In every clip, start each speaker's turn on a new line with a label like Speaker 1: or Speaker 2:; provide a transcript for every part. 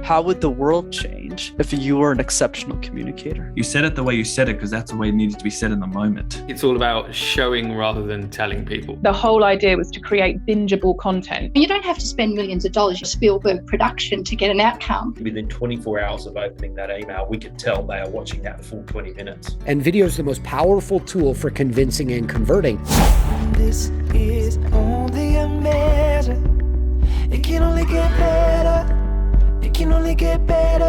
Speaker 1: How would the world change if you were an exceptional communicator?
Speaker 2: You said it the way you said it because that's the way it needed to be said in the moment.
Speaker 3: It's all about showing rather than telling people.
Speaker 4: The whole idea was to create bingeable content.
Speaker 5: You don't have to spend millions of dollars on Spielberg production to get an outcome.
Speaker 6: Within 24 hours of opening that email, we could tell they are watching that full 20 minutes.
Speaker 7: And video is the most powerful tool for convincing and converting.
Speaker 8: This is only a measure. It can only get better. It can only get better.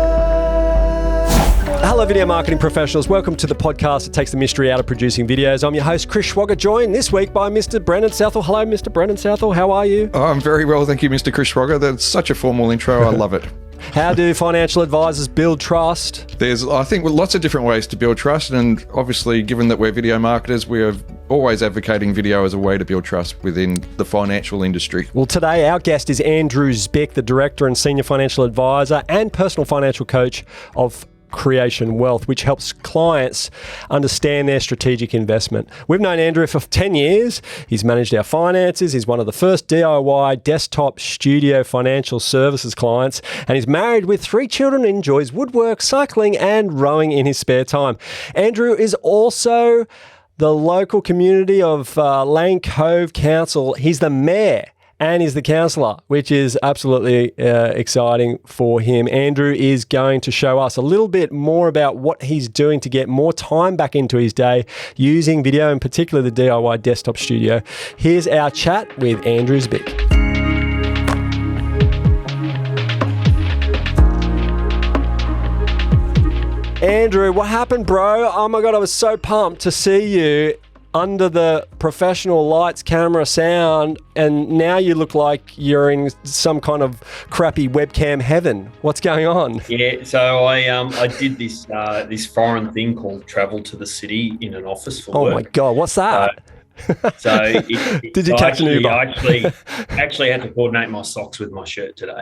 Speaker 9: Hello, video marketing professionals. Welcome to the podcast that takes the mystery out of producing videos. I'm your host, Chris Schwager, joined this week by Mr. Brendan Southall. Hello, Mr. Brendan Southall. How are you?
Speaker 10: Oh, I'm very well, thank you, Mr. Chris Schwager. That's such a formal intro. I love it.
Speaker 9: How do financial advisors build trust?
Speaker 10: There's, I think, lots of different ways to build trust. And obviously, given that we're video marketers, we are always advocating video as a way to build trust within the financial industry.
Speaker 9: Well, today our guest is Andrew Zbick, the Director and Senior Financial Advisor and Personal Financial Coach of Creation Wealth, which helps clients understand their strategic investment. We've known Andrew for 10 years. He's managed our finances. He's one of the first DIY desktop studio financial services clients, and he's married with 3 children, enjoys woodwork, cycling, and rowing in his spare time. Andrew is also the local community of Lane Cove Council. He's the mayor and he's the counsellor, which is absolutely exciting for him. Andrew is going to show us a little bit more about what he's doing to get more time back into his day using video, in particular the DIY desktop studio. Here's our chat with Andrew Zbick. Andrew, what happened, bro? Oh my God, I was so pumped to see you under the professional lights, camera, sound, and now you look like you're in some kind of crappy webcam heaven. What's going on?
Speaker 6: Yeah, so I did this foreign thing called travel to the city in an office for work.
Speaker 9: Oh my God, what's that?
Speaker 6: Did
Speaker 9: you catch an Uber?
Speaker 6: I actually had to coordinate my socks with my shirt today.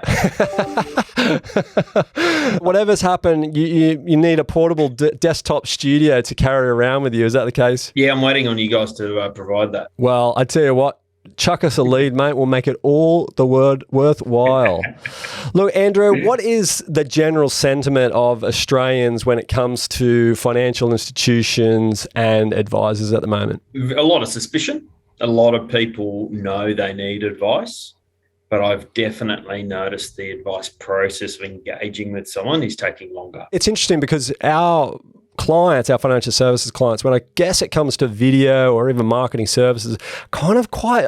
Speaker 9: Whatever's happened, you need a portable desktop studio to carry around with you. Is that the case?
Speaker 6: Yeah, I'm waiting on you guys to provide that.
Speaker 9: Well, I tell you what, chuck us a lead, mate. We'll make it all the word worthwhile. Look, Andrew, what is the general sentiment of Australians when it comes to financial institutions and advisors at the moment?
Speaker 6: A lot of suspicion. A lot of people know they need advice, but I've definitely noticed the advice process of engaging with someone is taking longer.
Speaker 9: It's interesting because our clients, our financial services clients, when I guess it comes to video or even marketing services, kind of quite,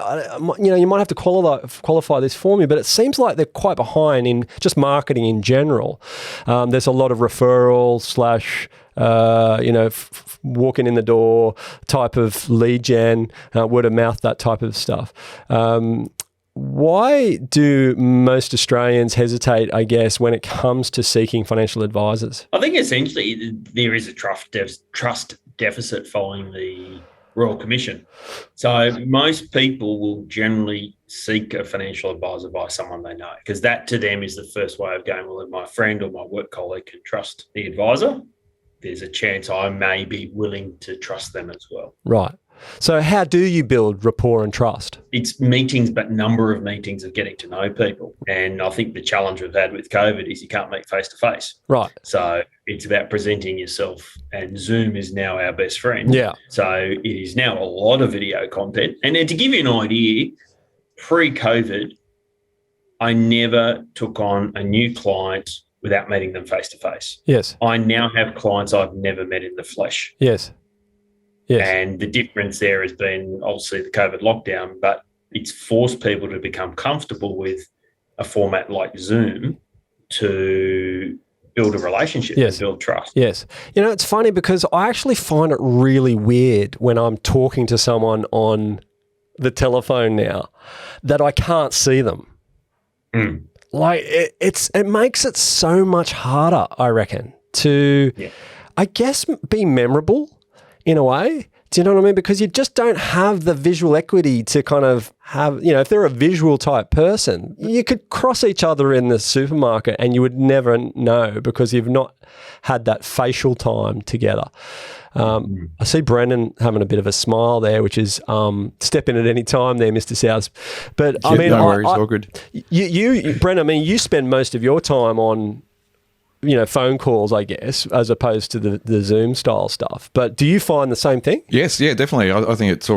Speaker 9: you might have to qualify this for me, but it seems like they're quite behind in just marketing in general. There's a lot of referral / walking in the door type of lead gen, word of mouth, that type of stuff. Why do most Australians hesitate, I guess, when it comes to seeking financial advisors?
Speaker 6: I think essentially there is a trust deficit following the Royal Commission. So most people will generally seek a financial advisor by someone they know, because that to them is the first way of going, well, if my friend or my work colleague can trust the advisor, there's a chance I may be willing to trust them as well.
Speaker 9: Right. So how do you build rapport and trust?
Speaker 6: It's meetings, but number of meetings of getting to know people. And I think the challenge we've had with COVID is you can't meet face-to-face.
Speaker 9: Right.
Speaker 6: So it's about presenting yourself, and Zoom is now our best friend.
Speaker 9: Yeah.
Speaker 6: So it is now a lot of video content. And to give you an idea, pre-COVID, I never took on a new client without meeting them face-to-face.
Speaker 9: Yes.
Speaker 6: I now have clients I've never met in the flesh.
Speaker 9: Yes. Yes.
Speaker 6: And the difference there has been obviously the COVID lockdown, but it's forced people to become comfortable with a format like Zoom to build a relationship,
Speaker 9: yes,
Speaker 6: and build trust.
Speaker 9: Yes. It's funny because I actually find it really weird when I'm talking to someone on the telephone now that I can't see them.
Speaker 6: Mm.
Speaker 9: Like it makes it so much harder, I reckon, to, I guess, be memorable in a way. Do you know what I mean? Because you just don't have the visual equity to kind of have, if they're a visual type person, you could cross each other in the supermarket and you would never know because you've not had that facial time together. I see Brendan having a bit of a smile there, which is step in at any time there, Mr. Souths. But I mean,
Speaker 10: no worries, all good.
Speaker 9: You, Brendan, I mean, you spend most of your time on phone calls, I guess, as opposed to the Zoom style stuff. But do you find the same thing?
Speaker 10: Yes, yeah, definitely. I think it's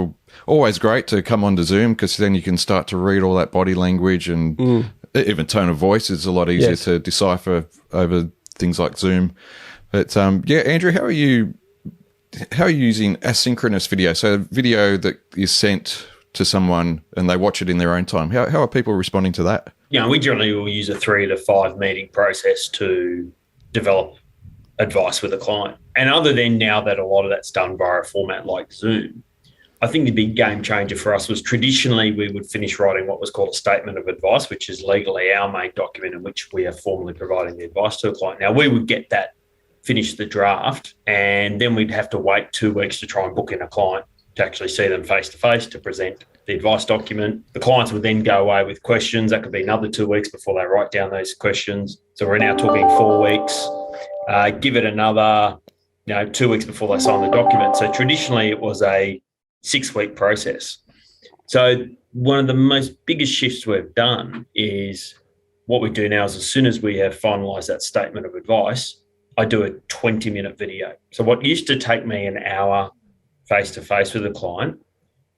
Speaker 10: always great to come onto Zoom because then you can start to read all that body language and even tone of voice is a lot easier to decipher over things like Zoom. But Andrew, how are you using asynchronous video? So video that is sent to someone and they watch it in their own time. How are people responding to that?
Speaker 6: We generally will use a 3 to 5 meeting process to develop advice with a client. And other than now that a lot of that's done via a format like Zoom, I think the big game changer for us was traditionally we would finish writing what was called a statement of advice, which is legally our main document in which we are formally providing the advice to a client. Now, we would get that, finish the draft, and then we'd have to wait 2 weeks to try and book in a client to actually see them face-to-face to present the advice document. The clients would then go away with questions. That could be another 2 weeks before they write down those questions. So we're now talking 4 weeks. Give it another 2 weeks before they sign the document. So traditionally it was a 6-week process. So one of the most biggest shifts we've done is what we do now is as soon as we have finalised that statement of advice, I do a 20-minute video. So what used to take me an hour face-to-face with a client,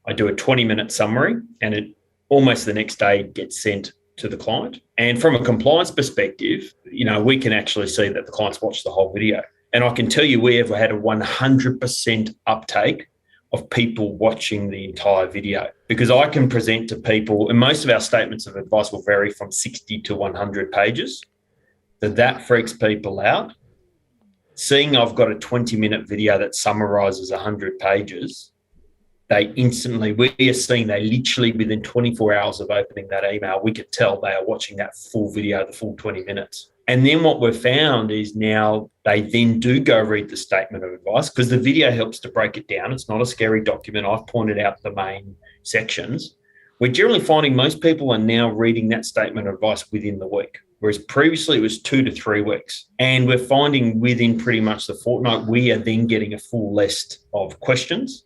Speaker 6: I do a 20-minute summary and it almost the next day gets sent to the client. And from a compliance perspective, we can actually see that the clients watch the whole video. And I can tell you we have had a 100% uptake of people watching the entire video because I can present to people, and most of our statements of advice will vary from 60 to 100 pages. That freaks people out. Seeing I've got a 20-minute video that summarises 100 pages, we are seeing they literally within 24 hours of opening that email, we could tell they are watching that full video, the full 20 minutes. And then what we've found is now they then do go read the statement of advice because the video helps to break it down. It's not a scary document. I've pointed out the main sections. We're generally finding most people are now reading that statement of advice within the week, whereas previously it was 2 to 3 weeks. And we're finding within pretty much the fortnight, we are then getting a full list of questions.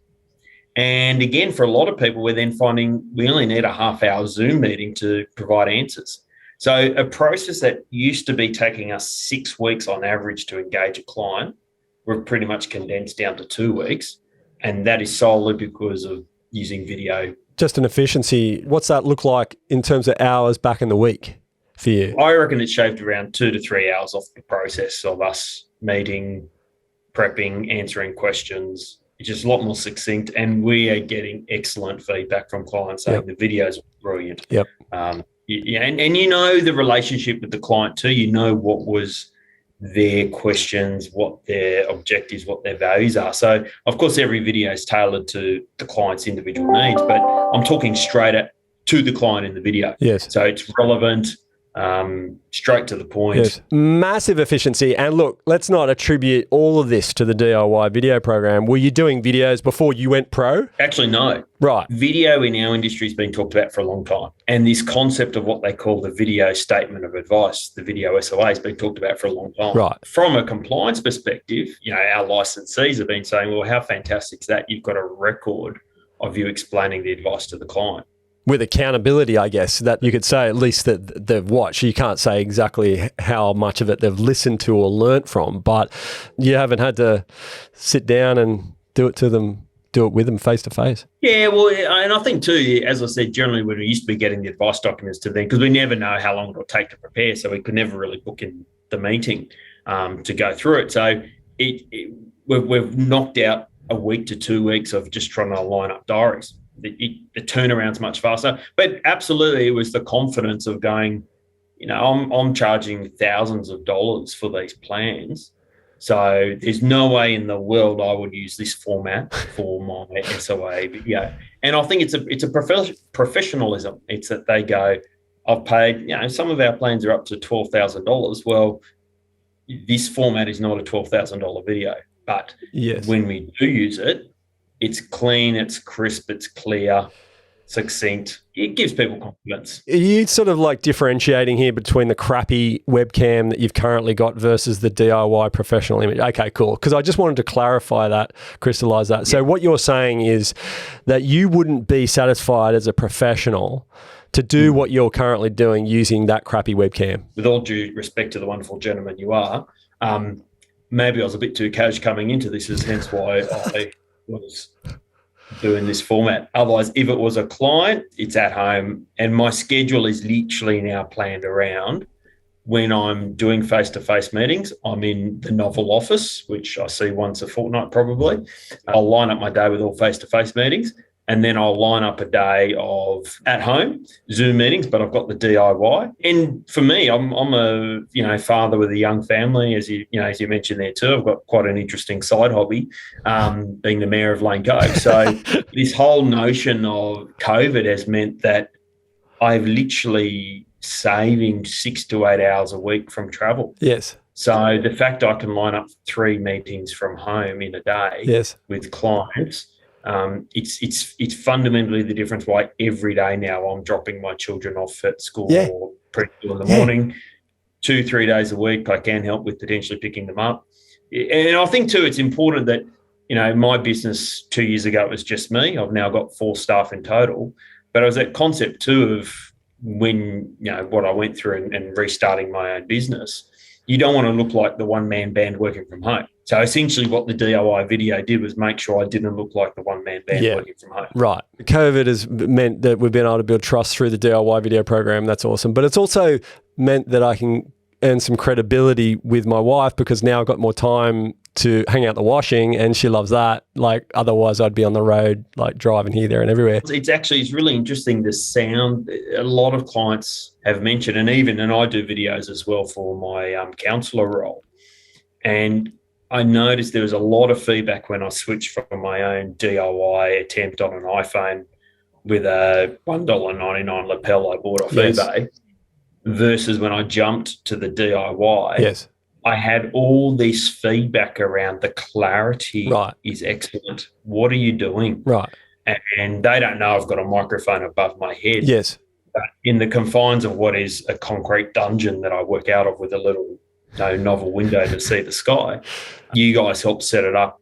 Speaker 6: And again, for a lot of people, we're then finding we only need a half-hour Zoom meeting to provide answers. So a process that used to be taking us 6 weeks on average to engage a client, we've pretty much condensed down to 2 weeks. And that is solely because of using video.
Speaker 9: Just an efficiency. What's that look like in terms of hours back in the week for you?
Speaker 6: I reckon it shaved around 2 to 3 hours off the process of us meeting, prepping, answering questions. It's just a lot more succinct, and we are getting excellent feedback from clients saying the videos are brilliant.
Speaker 9: Yep.
Speaker 6: And the relationship with the client too. What was their questions, what their objectives, what their values are. So, of course, every video is tailored to the client's individual needs, but I'm talking straight to the client in the video.
Speaker 9: Yes.
Speaker 6: So it's relevant. Straight to the point.
Speaker 9: Yes. Massive efficiency. And look, let's not attribute all of this to the DIY video program. Were you doing videos before you went pro?
Speaker 6: Actually, no.
Speaker 9: Right.
Speaker 6: Video in our industry has been talked about for a long time. And this concept of what they call the video statement of advice, the video SOA, has been talked about for a long time.
Speaker 9: Right.
Speaker 6: From a compliance perspective, our licensees have been saying, well, how fantastic is that? You've got a record of you explaining the advice to the client.
Speaker 9: With accountability, I guess, that you could say at least that they've watched. You can't say exactly how much of it they've listened to or learnt from, but you haven't had to sit down and do it with them face to face.
Speaker 6: Yeah, well, and I think too, as I said, generally when we used to be getting the advice documents to them, because we never know how long it'll take to prepare, so we could never really book in the meeting to go through it. So we've knocked out a week to 2 weeks of just trying to line up diaries. The turnaround's much faster, but absolutely it was the confidence of going, I'm charging thousands of dollars for these plans, so there's no way in the world I would use this format for my SOA video. And I think it's a professionalism. It's that they go, I've paid, some of our plans are up to $12,000. Well, this format is not a $12,000 video, but
Speaker 9: yes,
Speaker 6: when we do use it, it's clean, it's crisp, it's clear, succinct. It gives people confidence.
Speaker 9: Are you sort of like differentiating here between the crappy webcam that you've currently got versus the DIY professional image? Okay, cool. Because I just wanted to clarify that, crystallize that. So what you're saying is that you wouldn't be satisfied as a professional to do what you're currently doing using that crappy webcam?
Speaker 6: With all due respect to the wonderful gentleman you are, maybe I was a bit too cash coming into this, is hence why I was doing this format. Otherwise, if it was a client, it's at home, and my schedule is literally now planned around when I'm doing face-to-face meetings. I'm in the novel office, which I see once a fortnight probably. I'll line up my day with all face-to-face meetings, and then I'll line up a day of at-home Zoom meetings, but I've got the DIY. And for me, I'm a father with a young family, as you mentioned there too. I've got quite an interesting side hobby, being the mayor of Lane Cove. So this whole notion of COVID has meant that I've literally saving 6 to 8 hours a week from travel.
Speaker 9: Yes.
Speaker 6: So the fact I can line up 3 meetings from home in a day
Speaker 9: Yes.
Speaker 6: with clients, it's fundamentally the difference why every day now I'm dropping my children off at school or preschool in the morning. 2-3 days a week I can help with potentially picking them up. And I think too it's important that, my business 2 years ago it was just me. I've now got 4 staff in total. But it was that concept too of when, what I went through and restarting my own business, you don't want to look like the one-man band working from home. So essentially what the DIY video did was make sure I didn't look like the one-man band working from home.
Speaker 9: Right. COVID has meant that we've been able to build trust through the DIY video program. That's awesome. But it's also meant that I can earn some credibility with my wife, because now I've got more time to hang out the washing, and she loves that. Like, otherwise I'd be on the road, like driving here, there and everywhere.
Speaker 6: It's really interesting, the sound. A lot of clients have mentioned, and I do videos as well for my counsellor role. And I noticed there was a lot of feedback when I switched from my own DIY attempt on an iPhone with a $1.99 lapel I bought off eBay versus when I jumped to the DIY.
Speaker 9: Yes.
Speaker 6: I had all this feedback around the clarity is excellent. What are you doing?
Speaker 9: Right.
Speaker 6: And they don't know I've got a microphone above my head.
Speaker 9: Yes.
Speaker 6: But in the confines of what is a concrete dungeon that I work out of with a little novel window to see the sky, you guys helped set it up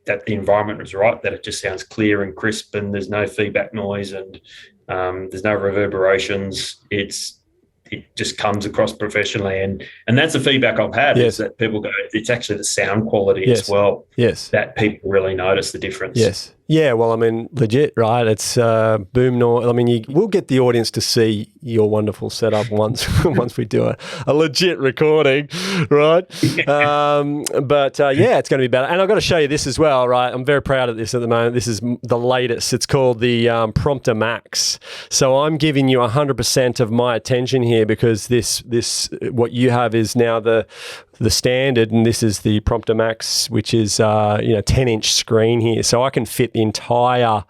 Speaker 6: that the environment was right, that it just sounds clear and crisp and there's no feedback noise and there's no reverberations. It just comes across professionally. And that's the feedback I've had is that people go, it's actually the sound quality as well.
Speaker 9: Yes.
Speaker 6: That people really notice the difference.
Speaker 9: Yes. Yeah, well, I mean, legit, right? It's boom noise. I mean, we'll get the audience to see your wonderful setup once we do a legit recording, right? But it's going to be better. And I've got to show you this as well, right? I'm very proud of this at the moment. This is the latest. It's called the Prompter Max. So I'm giving you 100% of my attention here, because this what you have is now the standard, and this is the Prompter Max, which is 10-inch screen here, so I can fit the entire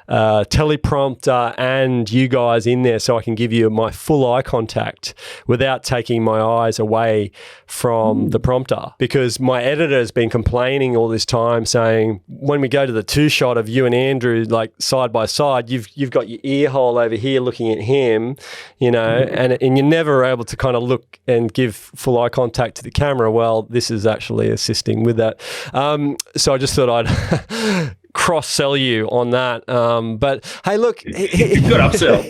Speaker 9: teleprompter and you guys in there, so I can give you my full eye contact without taking my eyes away from the prompter. Because my editor has been complaining all this time, saying when we go to the 2-shot of you and Andrew like side by side, you've got your ear hole over here looking at him, and you're never able to kind of look and give full eye contact to the camera. Well, this is actually assisting with that. So I just thought I'd cross-sell you on that. But hey, look,
Speaker 6: good upsell.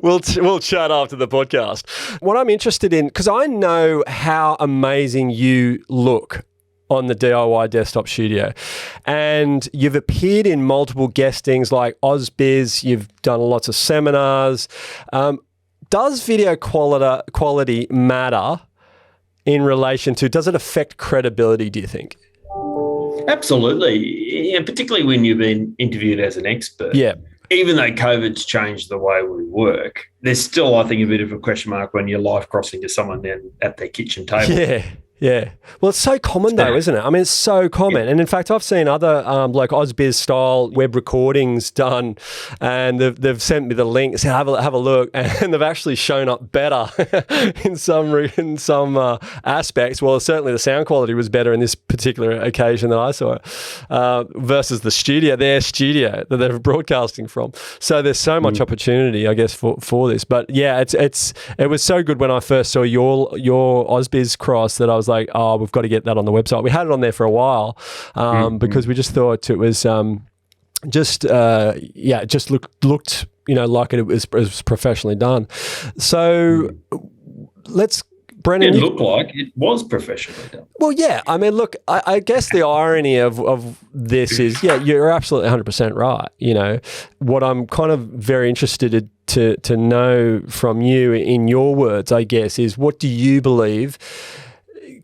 Speaker 9: We'll chat after the podcast. What I'm interested in, because I know how amazing you look on the DIY Desktop Studio, and you've appeared in multiple guestings like AusBiz. You've done lots of seminars. Does video quality matter in relation to? Does it affect credibility, do you think?
Speaker 6: Absolutely, particularly when you've been interviewed as an expert.
Speaker 9: Yeah.
Speaker 6: Even though COVID's changed the way we work, there's still, I think, a bit of a question mark when you're live crossing to someone then at their kitchen table.
Speaker 9: Yeah. Yeah. Well, it's so common though, isn't it? I mean, it's so common. And in fact, I've seen other like AusBiz style web recordings done, and they've sent me the link, said have a look, and they've actually shown up better in some aspects. Well, certainly the sound quality was better in this particular occasion that I saw it, versus their studio that they're broadcasting from. So there's so much opportunity, I guess, for this. But yeah, it was so good when I first saw your AusBiz cross that I was like, oh, we've got to get that on the website. We had it on there for a while because we just thought it was just looked like it was professionally done. So let's. Brendan,
Speaker 6: it looked like it was professionally done.
Speaker 9: Well, yeah. I mean, look, I guess the irony of this is, you're absolutely 100% right. What I'm kind of very interested to know from you in your words, I guess, is what do you believe,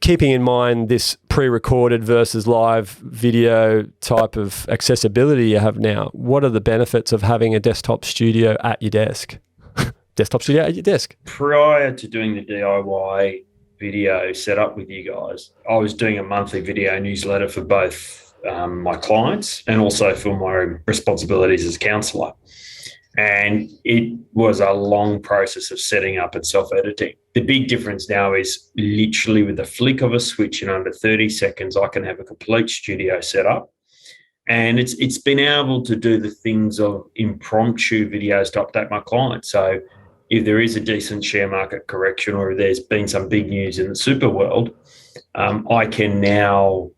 Speaker 9: keeping in mind this pre-recorded versus live video type of accessibility you have now, what are the benefits of having a desktop studio at your desk? Desktop studio at your desk.
Speaker 6: Prior to doing the DIY video setup with you guys, I was doing a monthly video newsletter for both my clients and also for my responsibilities as a counsellor. And it was a long process of setting up and self-editing. The big difference now is literally with the flick of a switch in under 30 seconds, I can have a complete studio set up. And it's been able to do the things of impromptu videos to update my clients. So if there is a decent share market correction or if there's been some big news in the super world, I can now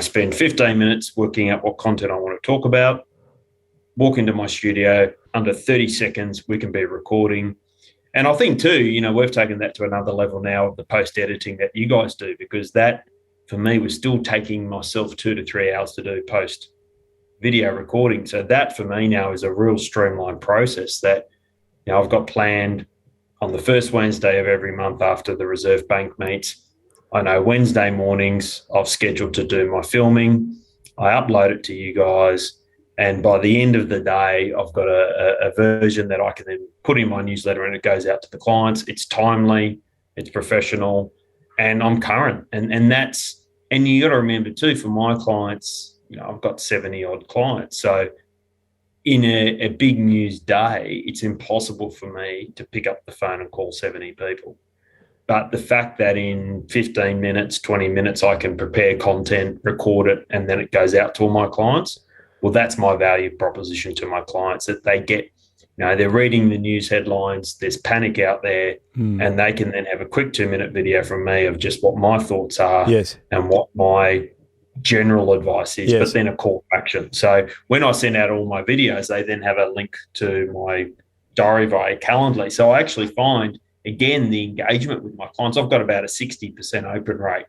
Speaker 6: spend 15 minutes working out what content I want to talk about, walk into my studio, under 30 seconds, we can be recording. And I think too, we've taken that to another level now of the post-editing that you guys do, because that for me was still taking myself 2 to 3 hours to do post-video recording. So that for me now is a real streamlined process that I've got planned on the first Wednesday of every month after the Reserve Bank meets. I know Wednesday mornings I've scheduled to do my filming. I upload it to you guys. And by the end of the day, I've got a version that I can then put in my newsletter and it goes out to the clients. It's timely, it's professional, and I'm current. And you got to remember too, for my clients, I've got 70 odd clients. So in a big news day, it's impossible for me to pick up the phone and call 70 people. But the fact that in 15 minutes, 20 minutes, I can prepare content, record it, and then it goes out to all my clients, well, that's my value proposition to my clients, that they get, they're reading the news headlines, there's panic out there, and they can then have a quick 2-minute video from me of just what my thoughts are and what my general advice is, but then a call to action. So when I send out all my videos, they then have a link to my diary via Calendly. So I actually find, again, the engagement with my clients, I've got about a 60% open rate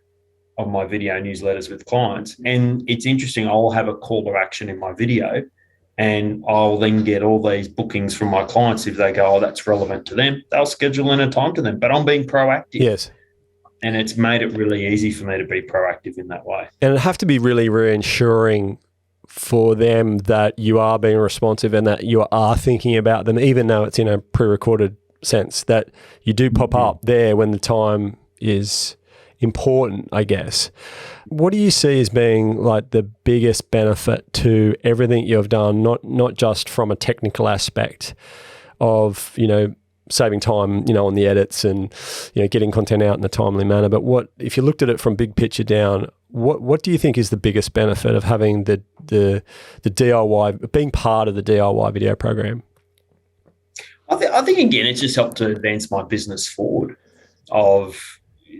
Speaker 6: of my video newsletters with clients. And it's interesting, I'll have a call to action in my video and I'll then get all these bookings from my clients. If they go, that's relevant to them, they'll schedule in a time to them. But I'm being proactive.
Speaker 9: Yes.
Speaker 6: And it's made it really easy for me to be proactive in that way.
Speaker 9: And it'd have to be really reassuring for them that you are being responsive and that you are thinking about them, even though it's in a pre-recorded sense, that you do pop up there when the time is important, I guess. What do you see as being like the biggest benefit to everything you've done, not just from a technical aspect of, saving time, on the edits and, getting content out in a timely manner, but what, if you looked at it from big picture down, what do you think is the biggest benefit of having the DIY, being part of the DIY video program?
Speaker 6: I think again, it's just helped to advance my business forward.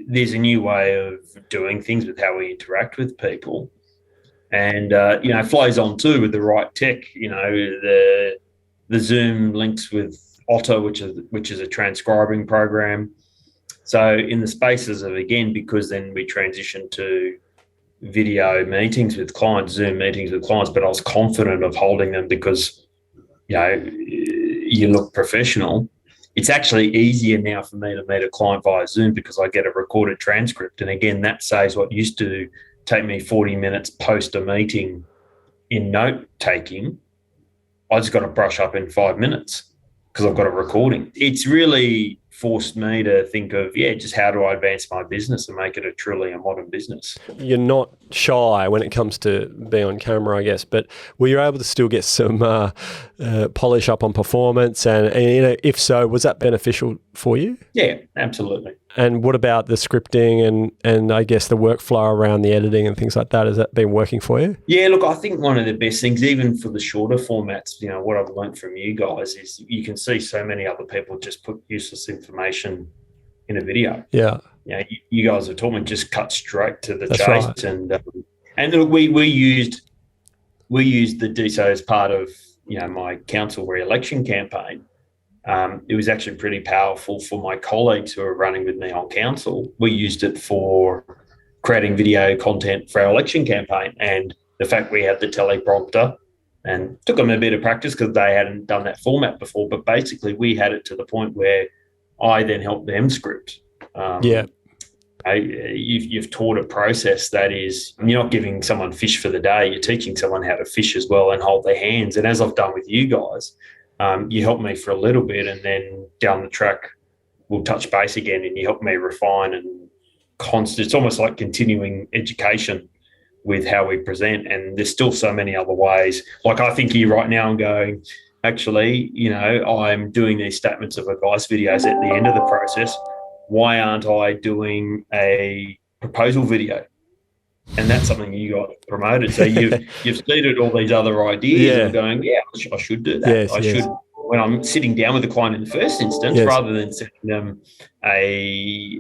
Speaker 6: There's a new way of doing things with how we interact with people, and it flows on too with the right tech. The Zoom links with Otter, which is a transcribing program. So in the spaces of, again, because then we transitioned to video meetings with clients, Zoom meetings with clients, but I was confident of holding them because, you look professional. It's actually easier now for me to meet a client via Zoom because I get a recorded transcript. And again, that saves what used to take me 40 minutes post a meeting in note taking. I just got to brush up in 5 minutes because I've got a recording. It's really forced me to think of, just how do I advance my business and make it truly a modern business.
Speaker 9: You're not shy when it comes to being on camera, I guess, but were you able to still get some polish up on performance? And if so, was that beneficial for you?
Speaker 6: Yeah, absolutely.
Speaker 9: And what about the scripting and I guess the workflow around the editing and things like that? Has that been working for you?
Speaker 6: Yeah, look, I think one of the best things, even for the shorter formats, what I've learned from you guys is you can see so many other people just put useless information in a video.
Speaker 9: Yeah.
Speaker 6: You guys have taught me just cut straight to the
Speaker 9: That's
Speaker 6: chase.
Speaker 9: right.
Speaker 6: And look, we used we used the DSO as part of, my council re-election campaign. It was actually pretty powerful for my colleagues who are running with me on council. We used it for creating video content for our election campaign, and the fact we had the teleprompter, and took them a bit of practice because they hadn't done that format before, but basically we had it to the point where I then helped them script. You've taught a process that is, you're not giving someone fish for the day, you're teaching someone how to fish as well and hold their hands. And as I've done with you guys, you help me for a little bit, and then down the track we'll touch base again, and you help me refine and it's almost like continuing education with how we present. And there's still so many other ways. Like, I think here right now I'm going, actually, I'm doing these statements of advice videos at the end of the process. Why aren't I doing a proposal video? And that's something you got promoted. So you've seeded all these other ideas and going, I should do that. I should, when I'm sitting down with the client in the first instance, rather than sending them a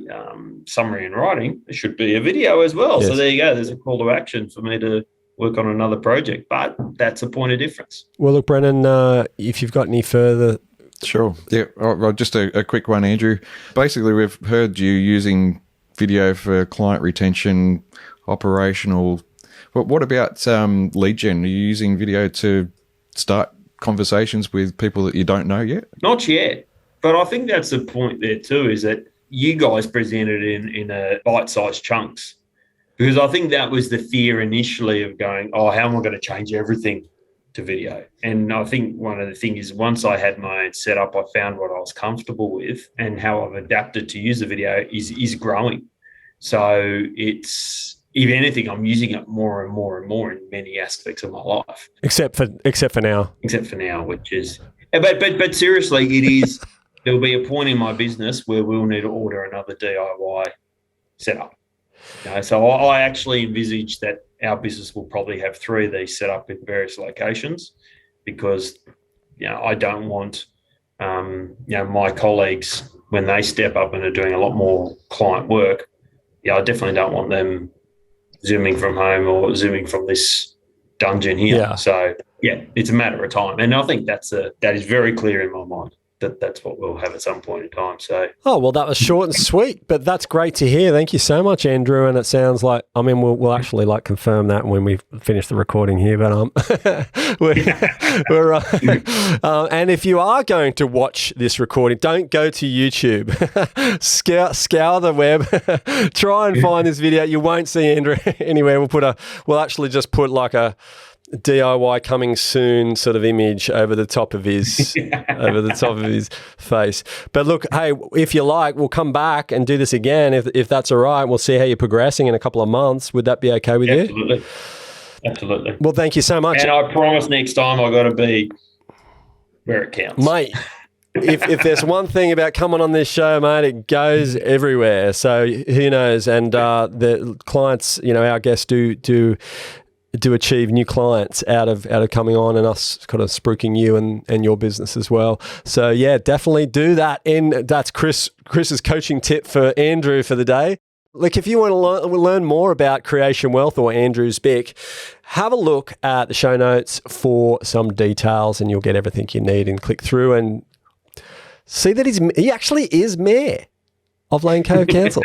Speaker 6: summary in writing, there should be a video as well. So there you go. There's a call to action for me to work on another project. But that's a point of difference.
Speaker 9: Well, look, Brendan, if you've got any further...
Speaker 10: Sure. Yeah. Well, just a quick one, Andrew. Basically, we've heard you using video for client retention, operational. But what about lead gen? Are you using video to start conversations with people that you don't know yet?
Speaker 6: Not yet. But I think that's the point there too, is that you guys presented in a bite-sized chunks. Because I think that was the fear initially of going, how am I going to change everything to video? And I think one of the things is, once I had my own setup, I found what I was comfortable with, and how I've adapted to use the video is growing. So it's, if anything, I'm using it more and more and more in many aspects of my life.
Speaker 9: Except for now.
Speaker 6: Except for now, which is, but seriously, it is. There'll be a point in my business where we'll need to order another DIY setup. So I actually envisage that our business will probably have 3 of these set up in various locations, because I don't want my colleagues, when they step up and are doing a lot more client work, I definitely don't want them Zooming from home or Zooming from this dungeon here. So it's a matter of time, and I think that is very clear in my mind. That's what we'll have at some point in time. So, well, that was short and sweet, but that's great to hear. Thank you so much, Andrew. And it sounds like, we'll actually confirm that when we finish the recording here. But and if you are going to watch this recording, don't go to YouTube. Scour the web. Try and find this video. You won't see Andrew anywhere. We'll actually just put a DIY coming soon sort of image over the top of his face. But look, hey, if you like, we'll come back and do this again if that's all right. We'll see how you're progressing in a couple of months. Would that be okay with you? Absolutely. Well, thank you so much. And I promise next time I got to be where it counts, mate. If there's one thing about coming on this show, mate, it goes everywhere. So who knows? And the clients, our guests do achieve new clients out of coming on and us kind of spruiking you and your business as well. So yeah, definitely do that. And that's Chris's coaching tip for Andrew for the day. Look, if you want to learn more about Creation Wealth or Andrew's BIC, have a look at the show notes for some details, and you'll get everything you need, and click through and see that he actually is mayor of Lane Cove Council,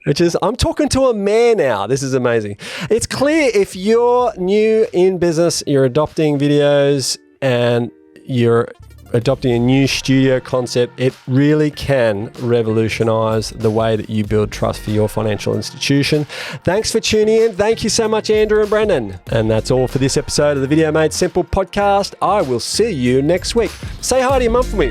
Speaker 6: which is, I'm talking to a mayor now. This is amazing. It's clear if you're new in business, you're adopting videos and you're adopting a new studio concept, it really can revolutionize the way that you build trust for your financial institution. Thanks for tuning in. Thank you so much, Andrew and Brendan. And that's all for this episode of the Video Made Simple podcast. I will see you next week. Say hi to your mum for me.